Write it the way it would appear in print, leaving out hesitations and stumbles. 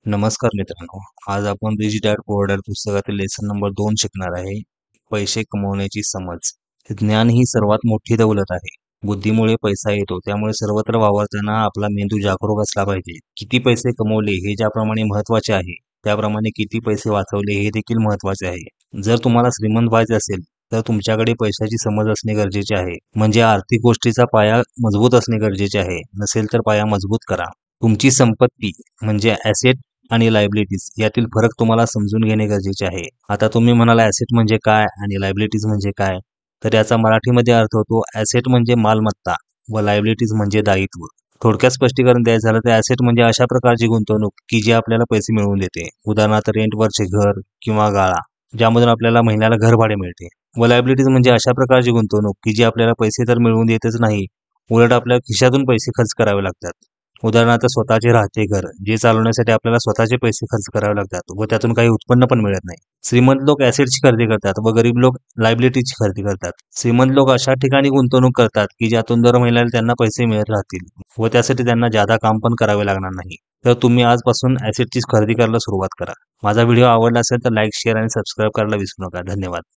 नमस्कार मित्रांनो. आज आपण रिच डॅड पुअर डॅड पुस्तकातील लेसन नंबर 2 शिकणार आहे. पैसे कमवण्याची समज. ज्ञान ही सर्वात मोठी दौलत आहे. बुद्धीमुळे पैसा येतो, त्यामुळे सर्वत्र वावरताना आपला मेंदू जागरूक असला पाहिजे. किती पैसे कमवले हे ज्याप्रमाणे महत्त्वाचे आहे, त्याप्रमाणे किती पैसे वाचवले हे देखील महत्त्वाचे आहे. जर तुम्हाला श्रीमंत व्हायचे असेल, तर तुमच्याकडे पैशाची समज असणे गरजेचे आहे. म्हणजे आर्थिक गोष्टीचा पाया मजबूत असणे गरजेचे आहे. नसेल तर पाया मजबूत करा. तुमची संपत्ती म्हणजे ॲसेट आणि लायबिलिटीज यातील फरक तुम्हाला समजून घेणे गरजेचे आहे. आता तुम्ही म्हणाला ॲसेट म्हणजे काय आणि लायबिलिटीज म्हणजे काय? तर याचा मराठीमध्ये अर्थ होतो ॲसेट म्हणजे मालमत्ता व लायबिलिटीज म्हणजे दायित्व. थोडक्यात स्पष्टीकरण द्यायचं झालं तर ॲसेट म्हणजे अशा प्रकारची गुंतवणूक की जी आपल्याला पैसे मिळवून देते. उदाहरणार्थ रेंटवरचे घर किंवा गाळा, ज्यामधून आपल्याला महिन्याला घर भाडे मिळते. व लायबिलिटीज म्हणजे अशा प्रकारची गुंतवणूक की जी आपल्याला पैसे तर मिळवून देतच नाही, उलट आपल्या खिशातून पैसे खर्च करावे लागतात. उदाहरणार्थ स्वतःचे राहते घर, जे चालवण्यासाठी आपल्याला स्वतःचे पैसे खर्च करावे लागतात व त्यातून काही उत्पन्न पण मिळत नाही. श्रीमंत लोक ॲसेटची खरेदी करतात व गरीब लोक लायबिलिटीची खरेदी करतात. श्रीमंत लोक अशा ठिकाणी गुंतवणूक करतात की ज्यातून दर महिन्याला त्यांना पैसे मिळत राहतील व त्यासाठी त्यांना जादा काम पण करावे लागणार नाही. तर तुम्ही आजपासून ॲसेटची खरेदी करायला सुरुवात करा. माझा व्हिडिओ आवडला असेल तर लाईक, शेअर आणि सबस्क्राईब करायला विसरू नका. धन्यवाद.